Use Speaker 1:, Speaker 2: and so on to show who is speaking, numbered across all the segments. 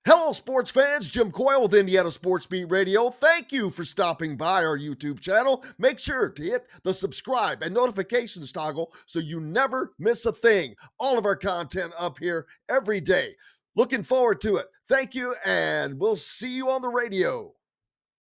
Speaker 1: Hello, sports fans. Jim Coyle with Indiana Sports Beat Radio. Thank you for stopping by our YouTube channel. Make sure to hit the subscribe and notifications toggle so you never miss a thing. All of our content up here every day. Looking forward to it. Thank you, and we'll see you on the radio.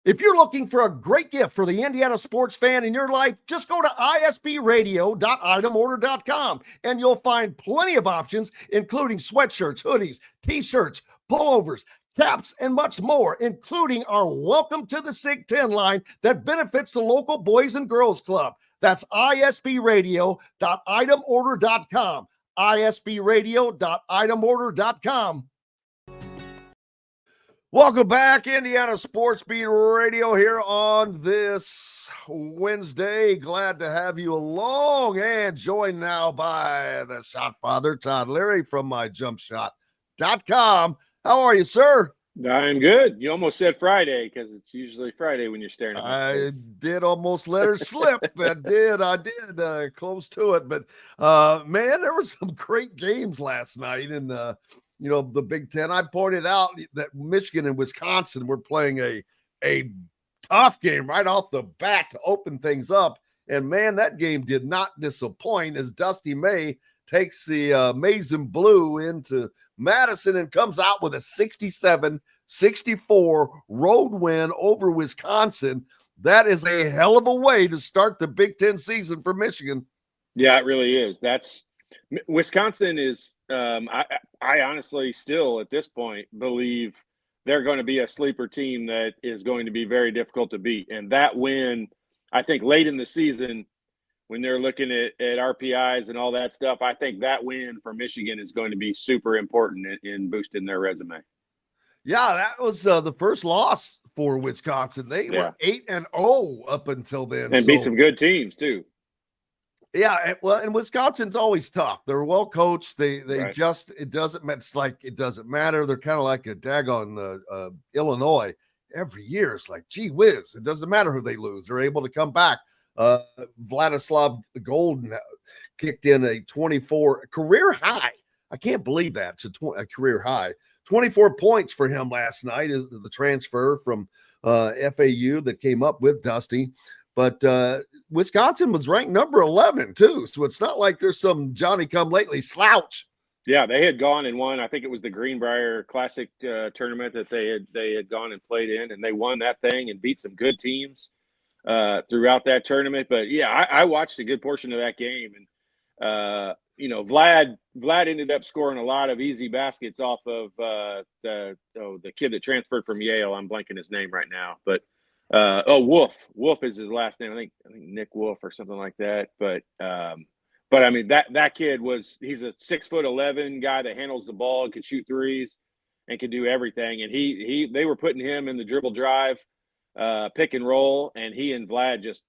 Speaker 1: If you're looking for a great gift for the Indiana sports fan in your life, just go to isbradio.itemorder.com and you'll find plenty of options, including sweatshirts, hoodies, t-shirts, pullovers, caps, and much more, including our Welcome to the SIG 10 line that benefits the local Boys and Girls Club. That's isbradio.itemorder.com. isbradio.itemorder.com. Welcome back, Indiana Sports Beat Radio here on this Wednesday. Glad to have you along and joined now by the shot father, Todd Leary from myjumpshot.com. How are you, sir?
Speaker 2: I'm good. You almost said Friday because it's usually Friday when you're staring at my face.
Speaker 1: I did almost let her slip. I did close to it. But, man, there were some great games last night in the Big Ten. I pointed out that Michigan and Wisconsin were playing a tough game right off the bat to open things up. And, man, that game did not disappoint as Dusty May takes the Maize and Blue into Madison and comes out with a 67-64 road win over Wisconsin. That is a hell of a way to start the Big Ten season for Michigan.
Speaker 2: Yeah, it really is. Wisconsin is I honestly still at this point believe they're going to be a sleeper team that is going to be very difficult to beat. And that win, I think late in the season, when they're looking at RPIs and all that stuff, I think that win for Michigan is going to be super important in boosting their resume.
Speaker 1: Yeah, that was the first loss for Wisconsin. They were 8-0 up until then.
Speaker 2: And beat some good teams too.
Speaker 1: Yeah, well, and Wisconsin's always tough. They're well coached. They
Speaker 2: Right.
Speaker 1: it doesn't matter. They're kind of like a daggone Illinois every year. It's like, gee whiz, it doesn't matter who they lose. They're able to come back. Vladislav Golden kicked in a 24 career high. I can't believe that. It's a career high. 24 points for him last night is the transfer from FAU that came up with Dusty. But Wisconsin was ranked number 11 too. So it's not like there's some Johnny-come-lately slouch.
Speaker 2: Yeah, they had gone and won. I think it was the Greenbrier Classic tournament that they had gone and played in, and they won that thing and beat some good teams throughout that tournament. But yeah, I watched a good portion of that game, and Vlad ended up scoring a lot of easy baskets off of the kid that transferred from Yale. I'm blanking his name right now, but Wolf is his last name. I think Nick Wolf or something like that. But I mean that kid he's a 6'11" guy that handles the ball and can shoot threes and can do everything. And they were putting him in the dribble drive, pick and roll, and he and Vlad just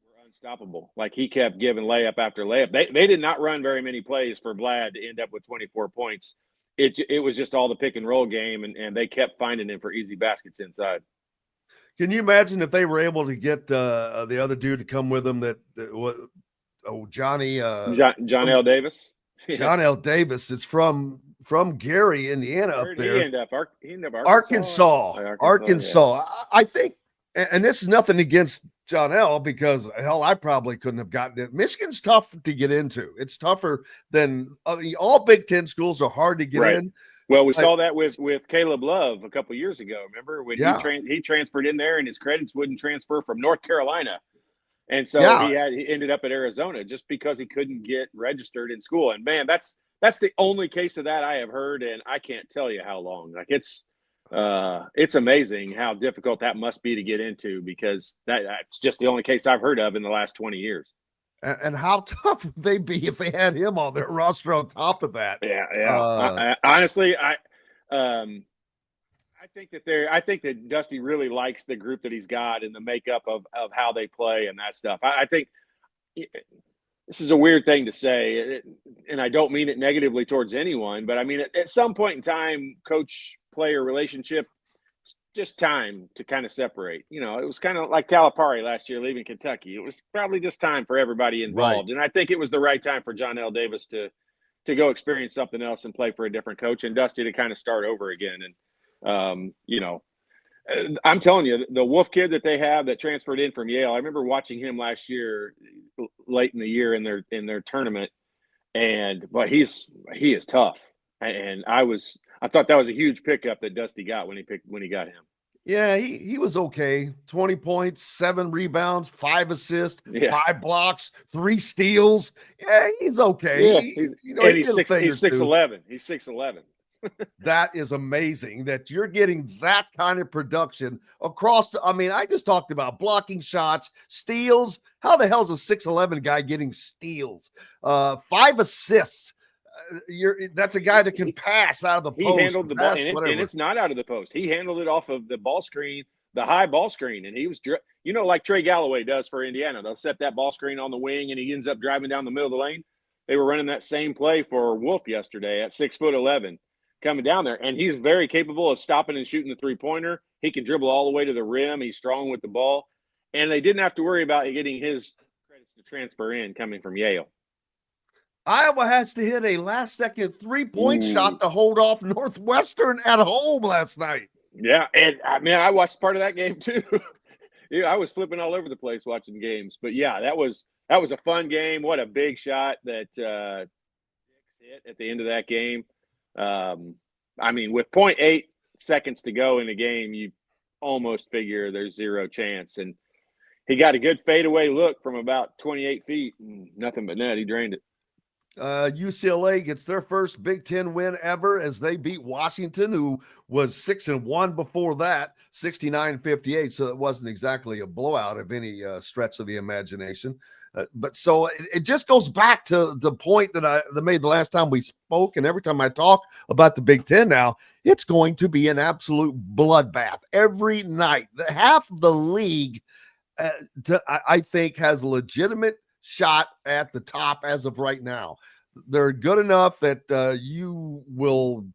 Speaker 2: were unstoppable. Like he kept giving layup after layup. They did not run very many plays for Vlad to end up with 24 points. It was just all the pick and roll game, and they kept finding him for easy baskets inside.
Speaker 1: Can you imagine if they were able to get the other dude to come with them? Johnny
Speaker 2: John L. Davis.
Speaker 1: John L. Davis. It's from Gary, Indiana, up there.
Speaker 2: He ended up
Speaker 1: Arkansas.
Speaker 2: Yeah.
Speaker 1: I think, and this is nothing against John L. because hell, I probably couldn't have gotten it. Michigan's tough to get into. It's tougher than all Big Ten schools are hard to get in.
Speaker 2: Well, we saw that with Caleb Love a couple of years ago. Remember when he transferred in there and his credits wouldn't transfer from North Carolina, and so he ended up at Arizona just because he couldn't get registered in school. And man, that's the only case of that I have heard, and I can't tell you how long. Like it's amazing how difficult that must be to get into because that's just the only case I've heard of in the last 20 years.
Speaker 1: And how tough would they be if they had him on their roster on top of that?
Speaker 2: Yeah. Honestly, I think that Dusty really likes the group that he's got and the makeup of how they play and that stuff. I think this is a weird thing to say, and I don't mean it negatively towards anyone, but I mean at some point in time, coach-player relationship, just time to kind of separate. It was kind of like Calipari last year leaving Kentucky. It was probably just time for everybody involved. Right. And I think it was the right time for John L. Davis to go experience something else and play for a different coach, and Dusty to kind of start over again. And You know, I'm telling you, the Wolf kid that they have that transferred in from Yale, I remember watching him last year, late in the year in their tournament, but he is tough, and I thought that was a huge pickup that Dusty got when he got him.
Speaker 1: Yeah, he was okay. 20 points, 7 rebounds, 5 assists, 5 blocks, 3 steals. Yeah, he's okay.
Speaker 2: Yeah,
Speaker 1: He
Speaker 2: he's
Speaker 1: did a thing or two.
Speaker 2: 6'11". He's 6'11".
Speaker 1: That is amazing that you're getting that kind of production across. I just talked about blocking shots, steals. How the hell's a 6'11" guy getting steals? 5 assists. That's a guy that can pass out of the post.
Speaker 2: He handled the ball, and it's not out of the post. He handled it off of the ball screen, the high ball screen, and he was, like Trey Galloway does for Indiana. They'll set that ball screen on the wing, and he ends up driving down the middle of the lane. They were running that same play for Wolf yesterday at 6'11", coming down there, and he's very capable of stopping and shooting the three-pointer. He can dribble all the way to the rim. He's strong with the ball, and they didn't have to worry about getting his credits to transfer in coming from Yale.
Speaker 1: Iowa has to hit a last-second three-point shot to hold off Northwestern at home last night.
Speaker 2: Yeah, and I watched part of that game too. I was flipping all over the place watching games. But yeah, that was a fun game. What a big shot that hit at the end of that game. With 0.8 seconds to go in the game, you almost figure there's zero chance. And he got a good fadeaway look from about 28 feet. Nothing but net. He drained it.
Speaker 1: UCLA gets their first Big Ten win ever as they beat Washington, who was 6-1 before that, 69-58. So it wasn't exactly a blowout of any stretch of the imagination. But so it just goes back to the point that I made the last time we spoke, and every time I talk about the Big Ten now, it's going to be an absolute bloodbath every night. Half the league, I think, has a legitimate shot at the top as of right now. They're good enough that you will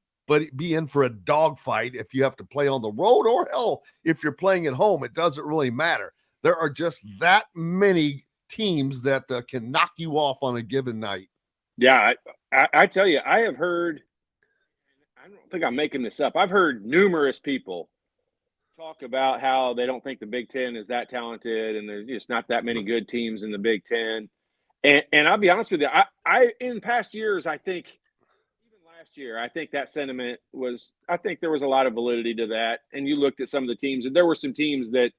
Speaker 1: be in for a dogfight if you have to play on the road, or hell, if you're playing at home. It doesn't really matter. There are just that many teams that can knock you off on a given night.
Speaker 2: Yeah, I tell you, I have heard, I don't think I'm making this up, I've heard numerous people talk about how they don't think the Big Ten is that talented, and there's just not that many good teams in the Big Ten. And I'll be honest with you, I in past years, I think, even last year, I think that sentiment was, I think there was a lot of validity to that. And you looked at some of the teams, and there were some teams that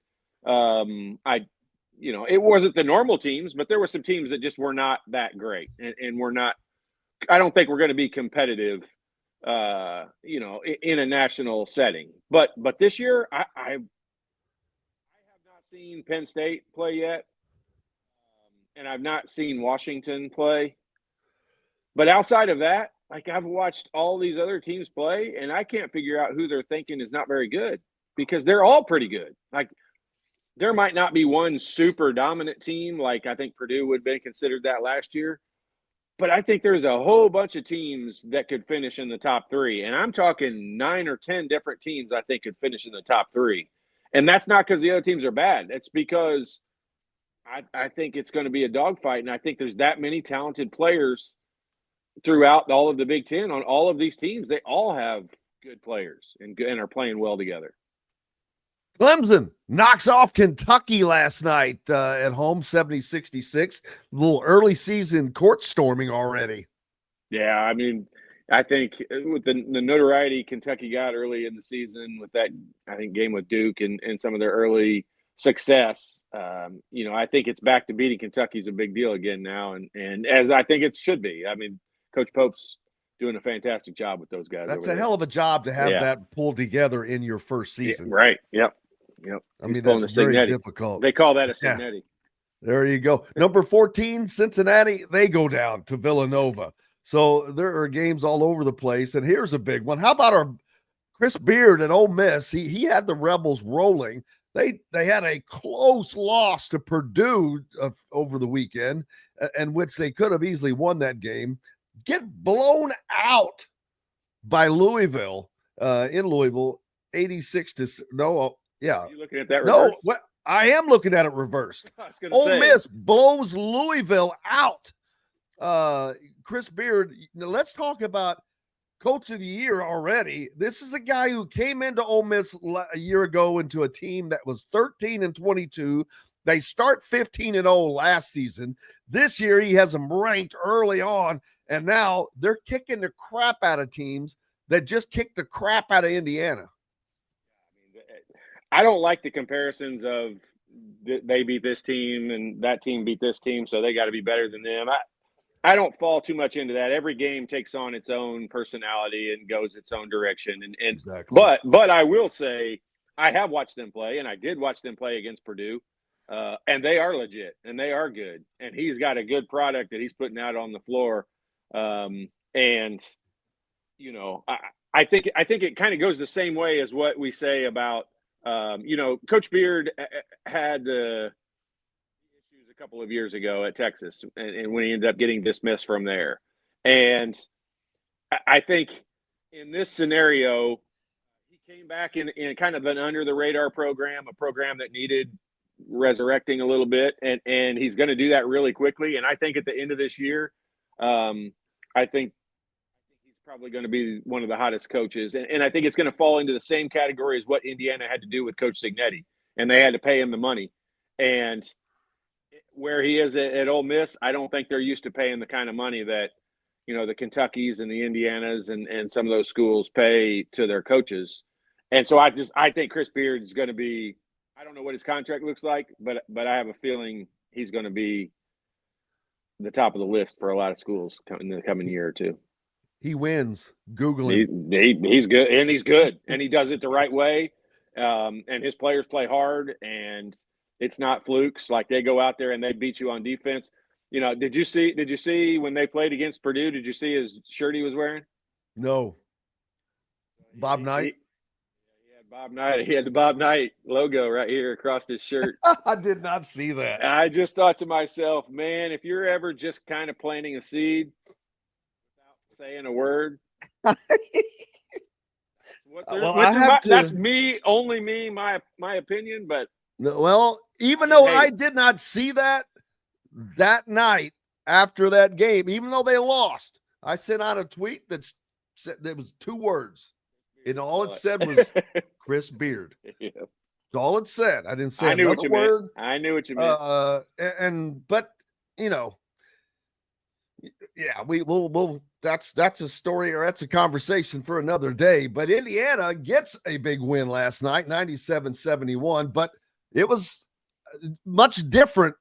Speaker 2: it wasn't the normal teams, but there were some teams that just were not that great, and were not, I don't think we're going to be competitive in a national setting. But this year, I have not seen Penn State play yet, and I've not seen Washington play. But outside of that, I've watched all these other teams play, and I can't figure out who they're thinking is not very good, because they're all pretty good. There might not be one super dominant team, like I think Purdue would have been considered that last year. But I think there's a whole bunch of teams that could finish in the top 3. And I'm talking 9 or 10 different teams I think could finish in the top 3. And that's not because the other teams are bad. It's because I think it's going to be a dogfight. And I think there's that many talented players throughout all of the Big Ten on all of these teams. They all have good players and are playing well together.
Speaker 1: Clemson knocks off Kentucky last night at home, 70-66. A little early season court storming already.
Speaker 2: Yeah, I think with the notoriety Kentucky got early in the season with that, I think, game with Duke and some of their early success, I think it's back to beating Kentucky is a big deal again now, and as I think it should be. Coach Pope's doing a fantastic job with those guys.
Speaker 1: That's a hell of a job to have that pulled together in your first season.
Speaker 2: Yeah, right. Yep.
Speaker 1: That's very difficult.
Speaker 2: They call that a Signetti.
Speaker 1: There you go. Number 14, Cincinnati, they go down to Villanova. So there are games all over the place. And here's a big one. How about our Chris Beard at Ole Miss? He had the Rebels rolling. They had a close loss to Purdue over the weekend, in which they could have easily won that game. Get blown out by Louisville in Louisville, 86 to no. Yeah.
Speaker 2: Are you looking at that reversed?
Speaker 1: No, I am looking at it reversed. Ole Miss blows Louisville out. Chris Beard, let's talk about coach of the year already. This is a guy who came into Ole Miss a year ago into a team that was 13-22. They start 15-0 last season. This year, he has them ranked early on, and now they're kicking the crap out of teams that just kicked the crap out of Indiana.
Speaker 2: I don't like the comparisons of they beat this team and that team beat this team, so they got to be better than them. I don't fall too much into that. Every game takes on its own personality and goes its own direction. And
Speaker 1: exactly.
Speaker 2: But I will say I have watched them play, and I did watch them play against Purdue, and they are legit and they are good. And he's got a good product that he's putting out on the floor. And you know, I think it kind of goes the same way as what we say about you know, Coach Beard had the issues a couple of years ago at Texas, and when he ended up getting dismissed from there. And I think in this scenario, he came back in kind of an under the radar program, a program that needed resurrecting a little bit, and he's going to do that really quickly. And I think at the end of this year, I think he's probably going to be one of the hottest coaches. And I think it's going to fall into the same category as what Indiana had to do with Coach Cignetti, and they had to pay him the money. And where he is at Ole Miss, I don't think they're used to paying the kind of money that, you know, the Kentuckys and the Indianas and some of those schools pay to their coaches. And so I think Chris Beard is going to be, I don't know what his contract looks like, but I have a feeling he's going to be the top of the list for a lot of schools in the coming year or two.
Speaker 1: He wins. Google him.
Speaker 2: He's good, and he's good, and he does it the right way. And his players play hard, and it's not flukes. Like, they go out there and they beat you on defense. You know, did you see when they played against Purdue? Did you see his shirt he was wearing?
Speaker 1: No. Bob Knight.
Speaker 2: Bob Knight. He had the Bob Knight logo right here across his shirt.
Speaker 1: I did not see that.
Speaker 2: I just thought to myself, man, if you're ever just kind of planting a seed without saying a word, that's me, only me, my opinion. But
Speaker 1: well, even though I did not see that night after that game, even though they lost, I sent out a tweet that said there was 2 words. And all it said was Chris Beard. Yeah. That's all it said. I didn't say another word.
Speaker 2: I knew what you meant.
Speaker 1: But you know, yeah, we'll that's a story, or that's a conversation for another day. But Indiana gets a big win last night, 97-71, but it was much different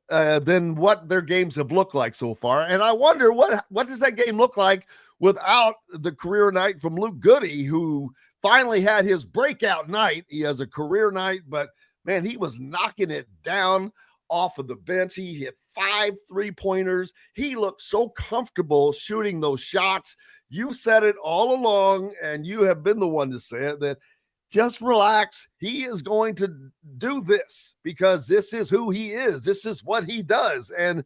Speaker 1: than what their games have looked like so far. And I wonder what does that game look like without the career night from Luke Goode, who finally had his breakout night. He has a career night, but man, he was knocking it down off of the bench. He hit 5 3-pointers. He looked so comfortable shooting those shots. You said it all along, and you have been the one to say it, that just relax. He is going to do this because this is who he is. This is what he does. And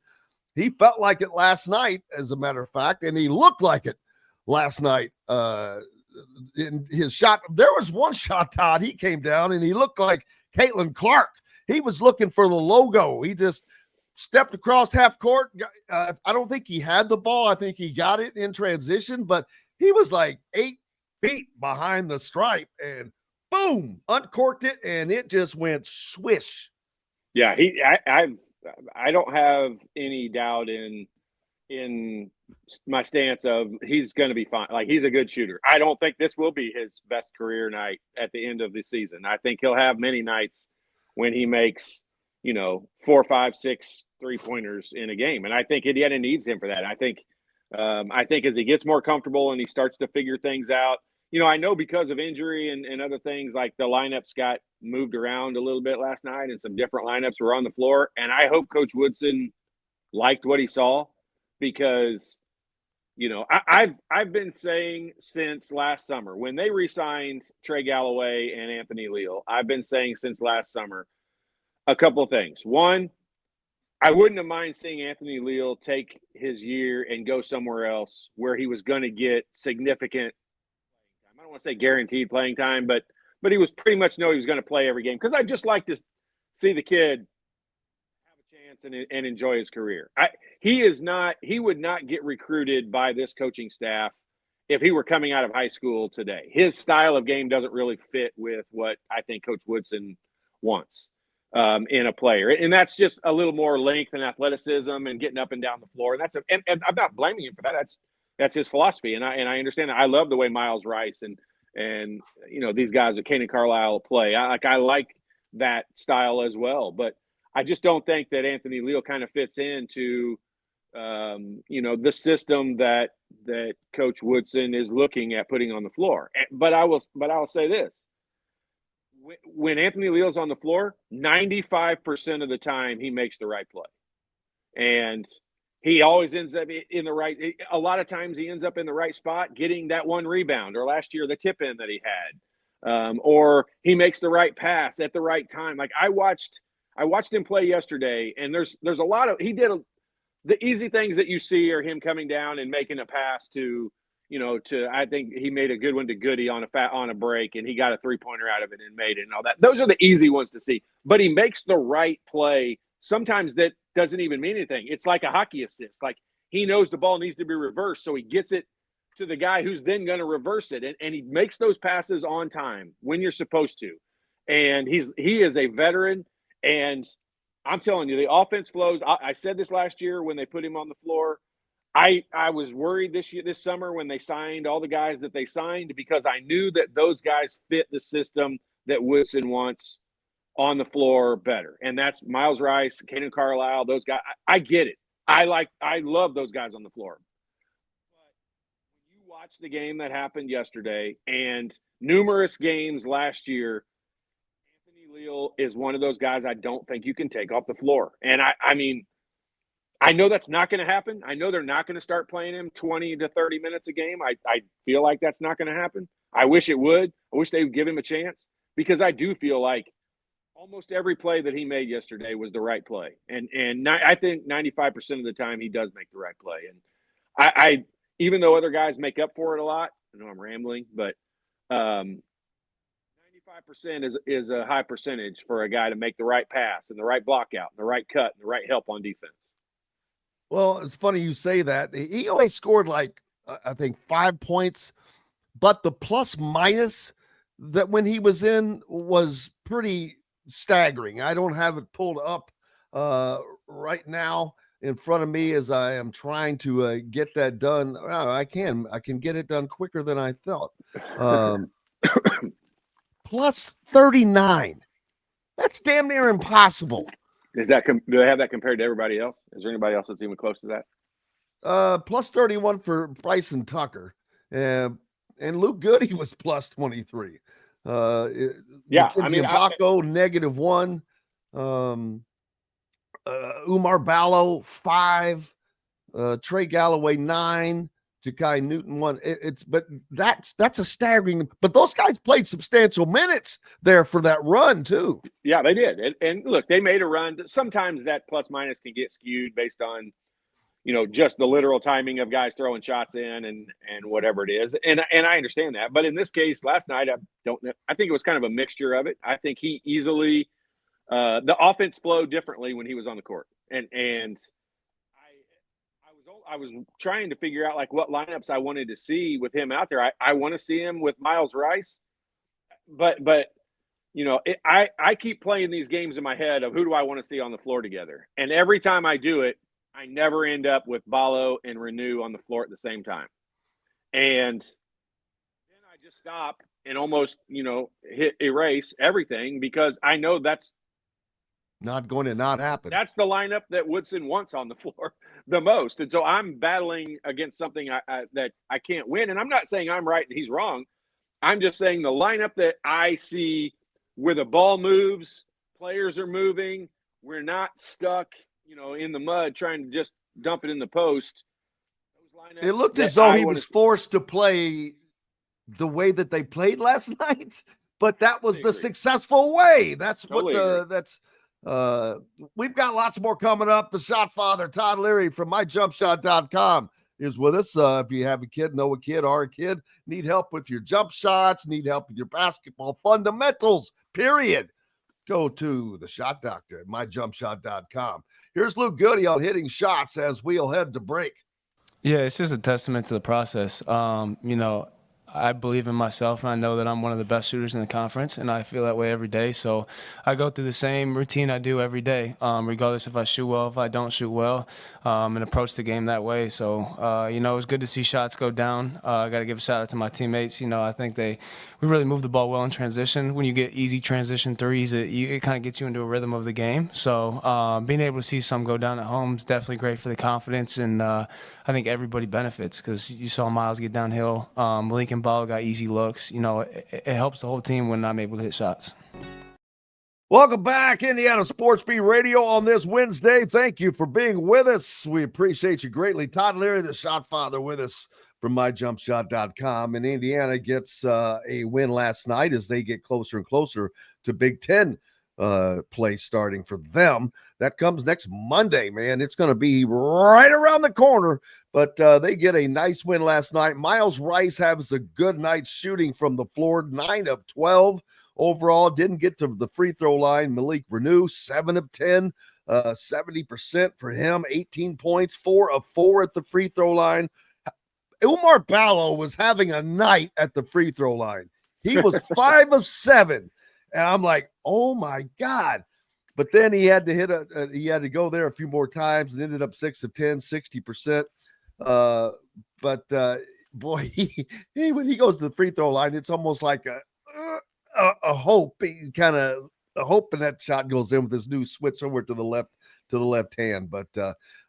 Speaker 1: he felt like it last night, as a matter of fact, and he looked like it last night in his shot. There was one shot, Todd, he came down and he looked like Caitlin Clark. He was looking for the logo. He just stepped across half court. I don't think he had the ball. I think he got it in transition, but he was like 8 feet behind the stripe and boom, uncorked it, and it just went swish.
Speaker 2: Yeah, I don't have any doubt in my stance of he's going to be fine. Like, he's a good shooter. I don't think this will be his best career night at the end of the season. I think he'll have many nights when he makes, 4, 5, 6 3-pointers in a game. And I think Indiana needs him for that. I think as he gets more comfortable and he starts to figure things out, I know because of injury and other things, like the lineups got moved around a little bit last night and some different lineups were on the floor. And I hope Coach Woodson liked what he saw, because, I've been saying since last summer when they re-signed Trey Galloway and Anthony Leal, I've been saying since last summer a couple of things. One, I wouldn't have mind seeing Anthony Leal take his year and go somewhere else where he was going to get significant, I don't want to say guaranteed playing time, but he was pretty much know he was going to play every game, because I just like to see the kid have a chance and enjoy his career. He would not get recruited by this coaching staff if he were coming out of high school today. His style of game doesn't really fit with what I think Coach Woodson wants in a player. And that's just a little more length and athleticism and getting up and down the floor. And and I'm not blaming him for that. That's his philosophy. And I understand that. I love the way Miles Rice and these guys at Kanan Carlisle play. I like that style as well. But I just don't think that Anthony Leal kind of fits into the system that Coach Woodson is looking at putting on the floor. But I will say this: when Anthony Leal's on the floor, 95% of the time he makes the right play, and he always ends up in the right. A lot of times he ends up in the right spot, getting that one rebound, or last year the tip in that he had, or he makes the right pass at the right time. Like I watched him play yesterday, and there's a lot of the easy things that you see are him coming down and making a pass to I think he made a good one to Goode on a break, and he got a 3-pointer out of it and made it and all that. Those are the easy ones to see. But he makes the right play. Sometimes that doesn't even mean anything. It's like a hockey assist. Like he knows the ball needs to be reversed, so he gets it to the guy who's then going to reverse it. And he makes those passes on time when you're supposed to. And he is a veteran, and I'm telling you, the offense flows. I said this last year when they put him on the floor. I was worried this summer when they signed all the guys that they signed, because I knew that those guys fit the system that Woodson wants on the floor better. And that's Miles Rice, Kanan Carlisle, those guys. I get it. I love those guys on the floor. But when you watch the game that happened yesterday and numerous games last year, Leal is one of those guys I don't think you can take off the floor. And I mean, I know that's not going to happen. I know they're not going to start playing him 20 to 30 minutes a game. I feel like that's not going to happen. I wish it would. I wish they would give him a chance, because I do feel like almost every play that he made yesterday was the right play. And I think 95% of the time he does make the right play. And I even though other guys make up for it a lot, I know I'm rambling, but 95% is a high percentage for a guy to make the right pass and the right block out and the right cut and the right help on defense.
Speaker 1: Well, it's funny you say that. He only scored like, I think 5 points, but the plus minus that when he was in was pretty staggering. I don't have it pulled up right now in front of me as I am trying to get that done. I can get it done quicker than I thought. Plus 39. That's damn near impossible.
Speaker 2: Do they have that compared to everybody else? Is there anybody else that's even close to
Speaker 1: that? Plus 31 for Bryson Tucker. And Luke Goode was plus 23.
Speaker 2: Yeah,
Speaker 1: I mean, Mbako, -1. Umar Ballo, 5. Trey Galloway, 9. Ja'Kai Newton, 1. But that's a staggering. But those guys played substantial minutes there for that run too.
Speaker 2: Yeah, they did. And look, they made a run. Sometimes that plus minus can get skewed based on, just the literal timing of guys throwing shots in and whatever it is. And I understand that. But in this case, last night, I think it was kind of a mixture of it. I think he easily the offense flowed differently when he was on the court. And I was trying to figure out like what lineups I wanted to see with him out there. I want to see him with Miles Rice, but I keep playing these games in my head of who do I want to see on the floor together. And every time I do it, I never end up with Ballo and Renew on the floor at the same time. And then I just stop and almost, hit erase everything, because I know that's
Speaker 1: not going to not happen.
Speaker 2: That's the lineup that Woodson wants on the floor the most. And so I'm battling against something that I can't win. And I'm not saying I'm right and he's wrong. I'm just saying the lineup that I see where the ball moves, players are moving, we're not stuck, in the mud trying to just dump it in the post.
Speaker 1: It looked as though he was forced to play the way that they played last night, but that was the successful way. That's we've got lots more coming up. The Shot Father, Todd Leary from myjumpshot.com is with us. If you have a kid, know a kid, are a kid, need help with your jump shots, need help with your basketball fundamentals, period, go to the Shot Doctor at myjumpshot.com. Here's Luke Goode on hitting shots as we'll head to break.
Speaker 3: Yeah, it's just a testament to the process. I believe in myself, and I know that I'm one of the best shooters in the conference, and I feel that way every day. So I go through the same routine I do every day, regardless if I shoot well, if I don't shoot well, and approach the game that way. So, it was good to see shots go down. I got to give a shout out to my teammates. I think we really moved the ball well in transition. When you get easy transition threes, it kind of gets you into a rhythm of the game. So being able to see some go down at home is definitely great for the confidence, and I think everybody benefits because you saw Miles get downhill. Malik and Ball got easy looks. It helps the whole team when I'm able to hit shots.
Speaker 1: Welcome back, Indiana Sports Beat Radio on this Wednesday. Thank you for being with us. We appreciate you greatly. Todd Leary, the shot father, with us from myjumpshot.com. And Indiana gets a win last night as they get closer and closer to Big Ten play starting for them. That comes next Monday, man. It's going to be right around the corner, but they get a nice win last night. Miles Rice has a good night shooting from the floor, 9 of 12. Overall, didn't get to the free throw line. Malik Renew, 7 of 10, 70% for him, 18 points, 4 of 4 at the free throw line. Umar Ballo was having a night at the free throw line. He was 5 of 7. And I'm like, oh my God. But then he had to he had to go there a few more times and ended up 6 of 10, 60%. Boy, when he goes to the free throw line, it's almost like a hope, kind of a hope, and that shot goes in with this new switch over to the left hand. But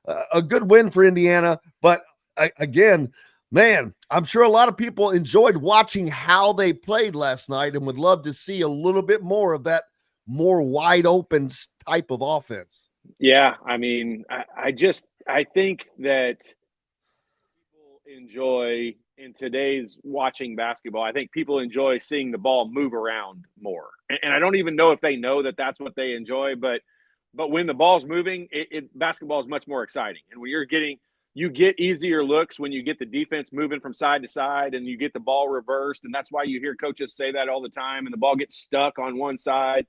Speaker 1: a good win for Indiana. But again, man, I'm sure a lot of people enjoyed watching how they played last night and would love to see a little bit more of that more wide open type of offense.
Speaker 2: Yeah, I mean, I think that people enjoy in today's watching basketball. I think people enjoy seeing the ball move around more, and I don't even know if they know that that's what they enjoy. But when the ball's moving, basketball is much more exciting, and when you get easier looks when you get the defense moving from side to side and you get the ball reversed, and that's why you hear coaches say that all the time. And the ball gets stuck on one side.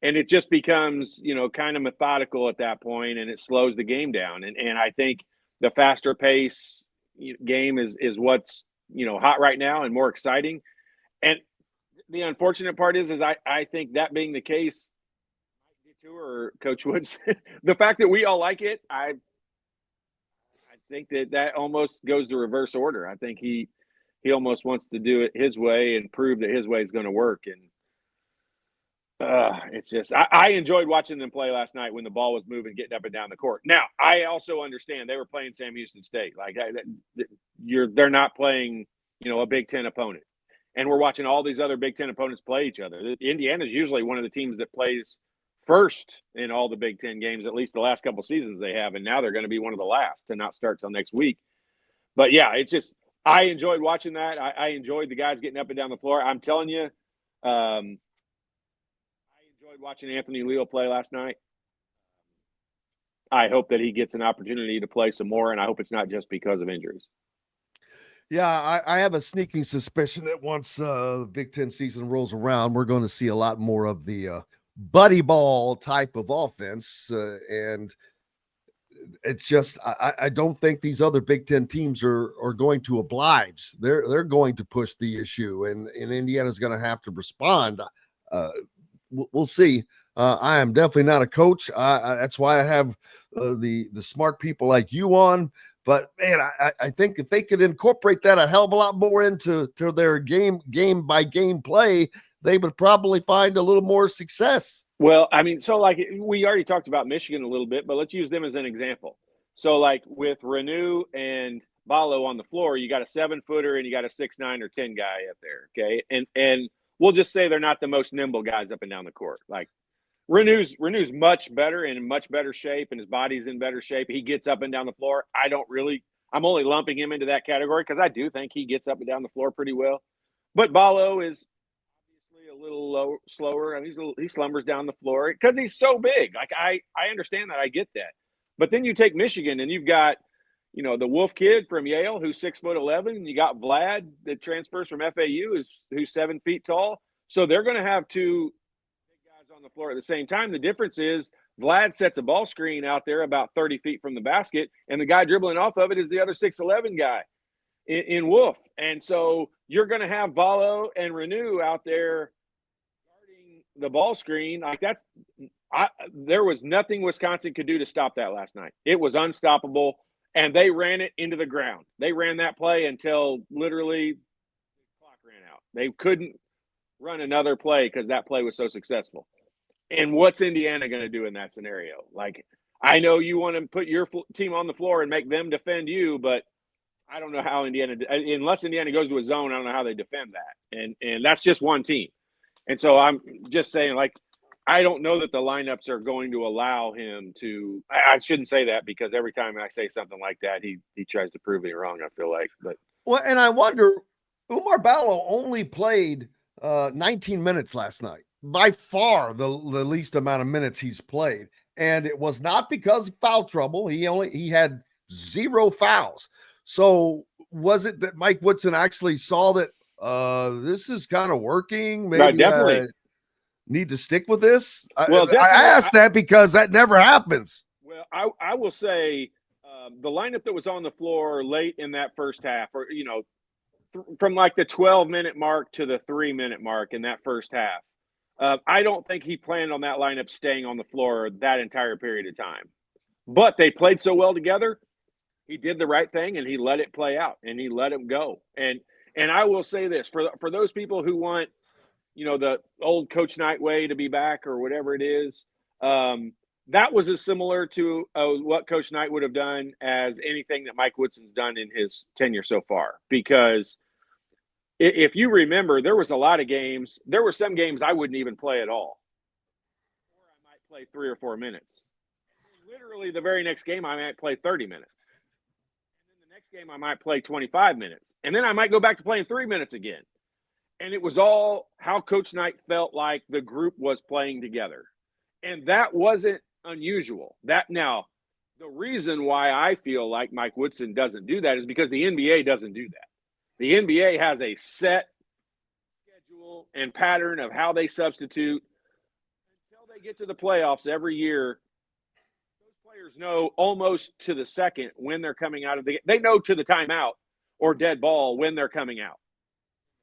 Speaker 2: And it just becomes, kind of methodical at that point, and it slows the game down. And I think the faster pace game is what's, hot right now and more exciting. And the unfortunate part is I think that being the case, or Coach Woods, the fact that we all like it, I think that almost goes the reverse order. I think he almost wants to do it his way and prove that his way is going to work. And it's just I enjoyed watching them play last night when the ball was moving, getting up and down the court. Now, I also understand they were playing Sam Houston State. Like they're not playing, a Big Ten opponent, and we're watching all these other Big Ten opponents play each other. Indiana's usually one of the teams that plays first in all the Big Ten games, at least the last couple seasons they have, and now they're going to be one of the last to not start till next week. But yeah, it's just I enjoyed watching that. I enjoyed the guys getting up and down the floor. I'm telling you. Enjoyed watching Anthony Leal play last night. I hope that he gets an opportunity to play some more, and I hope it's not just because of injuries.
Speaker 1: Yeah, I have a sneaking suspicion that once the Big Ten season rolls around, we're going to see a lot more of the buddy ball type of offense. And it's just I don't think these other Big Ten teams are going to oblige. They're going to push the issue, and Indiana's going to have to respond. We'll see. I am definitely not a coach. That's why I have the smart people like you on. But man, I think if they could incorporate that a hell of a lot more into their game by game play, they would probably find a little more success.
Speaker 2: Well, I mean, so like we already talked about Michigan a little bit, but let's use them as an example. So like with Renew and Ballo on the floor, you got a 7-footer and you got a 6'9" or 10 guy up there. Okay. And we'll just say they're not the most nimble guys up and down the court. Like Renew's much better and in much better shape, and his body's in better shape. He gets up and down the floor. I'm only lumping him into that category because I do think he gets up and down the floor pretty well. But Ballo is obviously a little slower. I mean, he slumbers down the floor because he's so big. Like I understand that. I get that. But then you take Michigan and you've got, the Wolf kid from Yale who's 6'11". You got Vlad that transfers from FAU who's 7 feet tall. So they're going to have two big guys on the floor at the same time. The difference is Vlad sets a ball screen out there about 30 feet from the basket, and the guy dribbling off of it is the other 6'11" guy in Wolf. And so you're going to have Ballo and Renew out there guarding the ball screen. Like there was nothing Wisconsin could do to stop that last night. It was unstoppable, and they ran it into the ground. They ran that play until literally the clock ran out. They couldn't run another play because that play was so successful. And what's Indiana going to do in that scenario? Like, I know you want to put your team on the floor and make them defend you, but I don't know how unless Indiana goes to a zone, I don't know how they defend that. And that's just one team. And so I'm just saying, like, I don't know that the lineups are going to allow him to – I shouldn't say that because every time I say something like that, he tries to prove me wrong, I feel like. But
Speaker 1: well, and I wonder, Umar Ballo only played 19 minutes last night. By far the least amount of minutes he's played. And it was not because of foul trouble. He had 0 fouls. So was it that Mike Woodson actually saw that this is kind of working? Maybe
Speaker 2: definitely
Speaker 1: need to stick with this.
Speaker 2: Well,
Speaker 1: I asked that because that never happens.
Speaker 2: Well, I will say the lineup that was on the floor late in that first half, or from like the 12-minute mark to the 3-minute mark in that first half, I don't think he planned on that lineup staying on the floor that entire period of time. But they played so well together, he did the right thing and he let it play out and he let him go. And I will say this for those people who want, the old Coach Knight way to be back or whatever it is, that was as similar to what Coach Knight would have done as anything that Mike Woodson's done in his tenure so far. Because if you remember, there was a lot of games. There were some games I wouldn't even play at all. Or I might play 3 or 4 minutes. Literally the very next game, I might play 30 minutes. And then the next game, I might play 25 minutes. And then I might go back to playing 3 minutes again. And it was all how Coach Knight felt like the group was playing together. And that wasn't unusual. Now, the reason why I feel like Mike Woodson doesn't do that is because the NBA doesn't do that. The NBA has a set schedule and pattern of how they substitute until they get to the playoffs every year. Those players know almost to the second when they're coming out of the game. They know to the timeout or dead ball when they're coming out.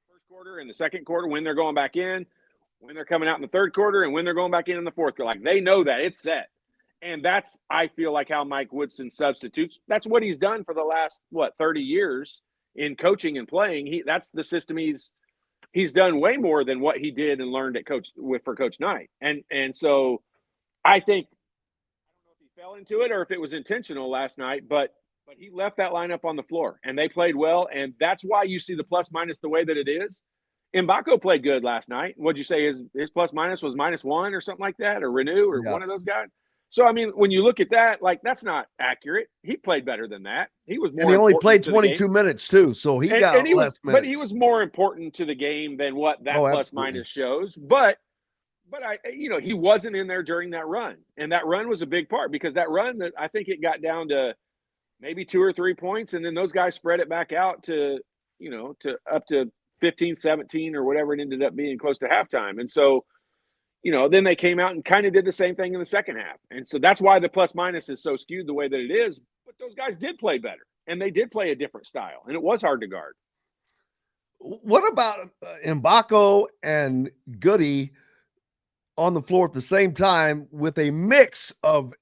Speaker 2: In the first quarter, in the second quarter, when they're going back in, when they're coming out in the third quarter, and when they're going back in the fourth quarter. Like, they know that. It's set. And that's, I feel like, how Mike Woodson substitutes. That's what he's done for the last, 30 years in coaching and playing. That's the system he's done way more than what he did and learned for Coach Knight. And so I think, I don't know if he fell into it or if it was intentional last night, but he left that lineup on the floor and they played well. And that's why you see the plus minus the way that it is. Mbako played good last night. What'd you say? His plus minus was -1 or something like that, or Renew or one of those guys. So, I mean, when you look at that, like, that's not accurate. He played better than that. He was more.
Speaker 1: And he only played 22 minutes too, so he got less minutes.
Speaker 2: But he was more important to the game than what that plus minus shows. But he wasn't in there during that run, and that run was a big part because that run, I think it got down to maybe 2 or 3 points, and then those guys spread it back out to up to 15, 17 or whatever it ended up being close to halftime. And so, then they came out and kind of did the same thing in the second half. And so that's why the plus minus is so skewed the way that it is. But those guys did play better and they did play a different style and it was hard to guard.
Speaker 1: What about Mbako and Goode on the floor at the same time with a mix of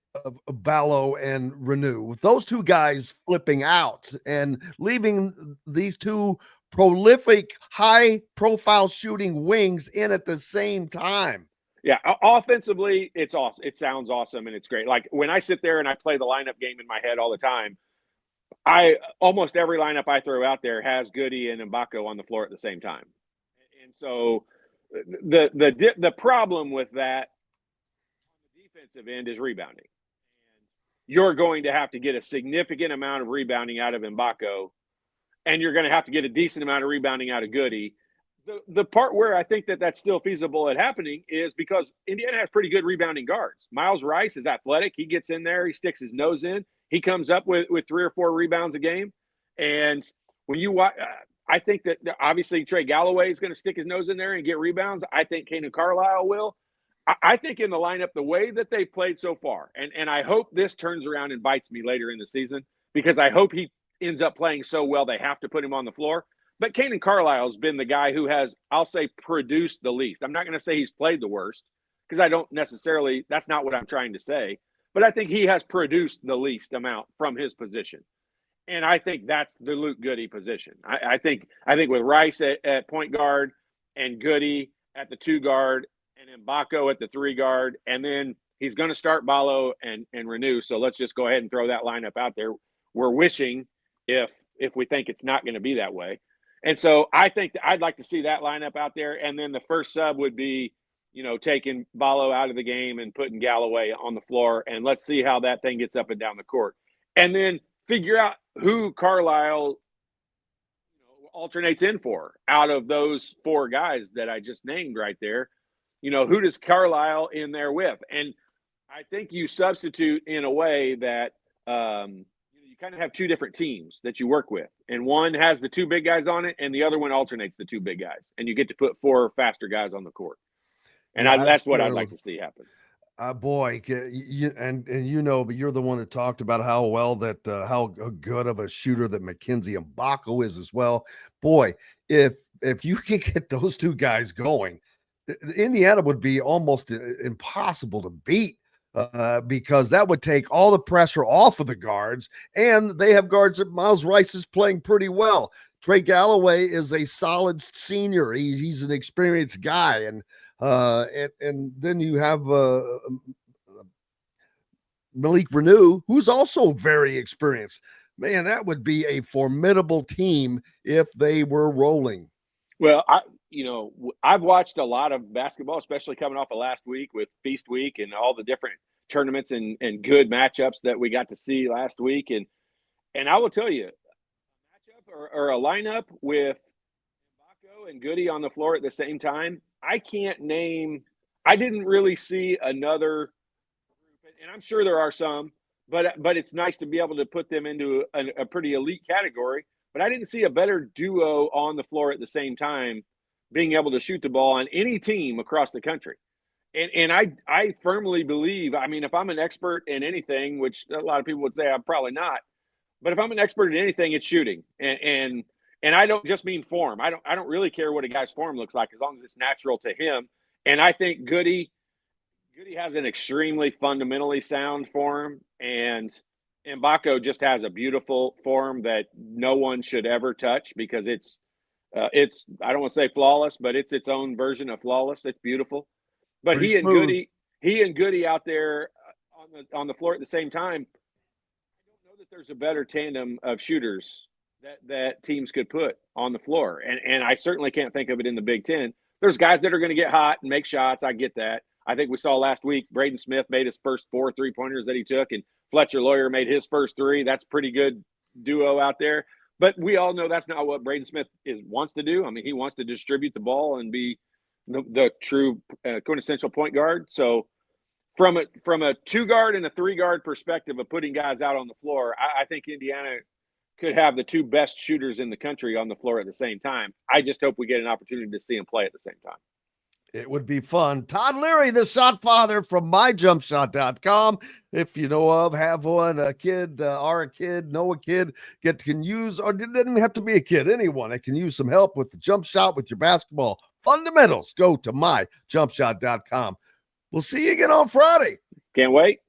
Speaker 1: Ballo and Renew, with those two guys flipping out and leaving these two prolific, high-profile shooting wings in at the same time?
Speaker 2: Yeah, offensively, it's awesome. It sounds awesome and it's great. Like, when I sit there and I play the lineup game in my head all the time, almost every lineup I throw out there has Goode and Mbako on the floor at the same time. And so the problem with that on the defensive end is rebounding. And you're going to have to get a significant amount of rebounding out of Mbako, and you're going to have to get a decent amount of rebounding out of Goode. The part where I think that's still feasible at happening is because Indiana has pretty good rebounding guards. Miles Rice is athletic. He gets in there. He sticks his nose in. He comes up with 3 or 4 rebounds a game. And when you watch, I think that obviously Trey Galloway is going to stick his nose in there and get rebounds. I think Kanan Carlisle will. I think in the lineup, the way that they played so far, and I hope this turns around and bites me later in the season, because I hope he ends up playing so well they have to put him on the floor. But Kanan Carlisle's been the guy who has, I'll say, produced the least. I'm not going to say he's played the worst, because I don't necessarily, that's not what I'm trying to say. But I think he has produced the least amount from his position. And I think that's the Luke Goode position. I think with Rice at point guard and Goode at the 2 guard and Mbako at the 3 guard, and then he's going to start Ballo and Renew. So let's just go ahead and throw that lineup out there. We're wishing if we think it's not going to be that way. And so I think I'd like to see that lineup out there. And then the first sub would be, taking Ballo out of the game and putting Galloway on the floor. And let's see how that thing gets up and down the court. And then figure out who Carlisle alternates in for out of those 4 guys that I just named right there. Who does Carlisle in there with? And I think you substitute in a way that you kind of have 2 different teams that you work with. And one has the 2 big guys on it, and the other one alternates the 2 big guys. And you get to put 4 faster guys on the court. And that's what I'd like to see happen.
Speaker 1: Boy, but you're the one that talked about how well that how good of a shooter that Mackenzie Mbako is as well. Boy, if you can get those 2 guys going, Indiana would be almost impossible to beat because that would take all the pressure off of the guards, and they have guards that Miles Rice is playing pretty well. Trey Galloway is a solid senior. He's an experienced guy, and then you have Malik Renew, who's also very experienced. Man, that would be a formidable team if they were rolling.
Speaker 2: Well, I've watched a lot of basketball, especially coming off of last week with Feast Week and all the different tournaments and good matchups that we got to see last week. And I will tell you, a matchup or a lineup with Mbako and Goode on the floor at the same time, I didn't really see another group, and I'm sure there are some, but it's nice to be able to put them into a pretty elite category. But I didn't see a better duo on the floor at the same time being able to shoot the ball on any team across the country. And I firmly believe, if I'm an expert in anything, which a lot of people would say I'm probably not, but if I'm an expert in anything, it's shooting. And I don't just mean form. I don't really care what a guy's form looks like as long as it's natural to him. And I think Goode has an extremely fundamentally sound form, and Mbako just has a beautiful form that no one should ever touch because it's I don't want to say flawless, but it's its own version of flawless. It's beautiful. But he and Goode out there on the floor at the same time, I don't know that there's a better tandem of shooters that teams could put on the floor. And I certainly can't think of it in the Big Ten. There's guys that are going to get hot and make shots. I get that. I think we saw last week Braden Smith made his first 4 3-pointers that he took, and Fletcher Lawyer made his first 3. That's a pretty good duo out there. But we all know that's not what Braden Smith wants to do. He wants to distribute the ball and be the true quintessential point guard. So from a 2-guard and a 3-guard perspective of putting guys out on the floor, I think Indiana could have the 2 best shooters in the country on the floor at the same time. I just hope we get an opportunity to see them play at the same time.
Speaker 1: It would be fun. Todd Leary, the shot father from myjumpshot.com. If you know of, have one, a kid, are a kid, know a kid, can use, or it doesn't have to be a kid, anyone that can use some help with the jump shot with your basketball fundamentals, go to myjumpshot.com. We'll see you again on Friday.
Speaker 2: Can't wait.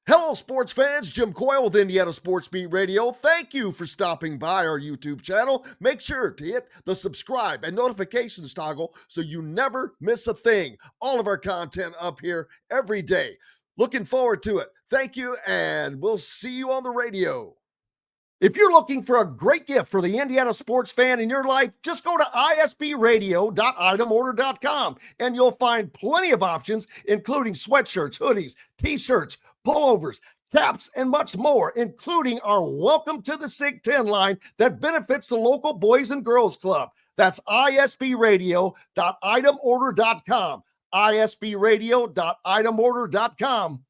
Speaker 1: Hello, sports fans. Jim Coyle with Indiana Sports Beat Radio. Thank you for stopping by our YouTube channel. Make sure to hit the subscribe and notifications toggle so you never miss a thing. All of our content up here every day. Looking forward to it. Thank you, and we'll see you on the radio. If you're looking for a great gift for the Indiana sports fan in your life, just go to isbradio.itemorder.com and you'll find plenty of options, including sweatshirts, hoodies, t-shirts, pullovers, caps, and much more, including our Welcome to the Sig 10 line that benefits the local Boys and Girls Club. That's isbradio.itemorder.com. isbradio.itemorder.com.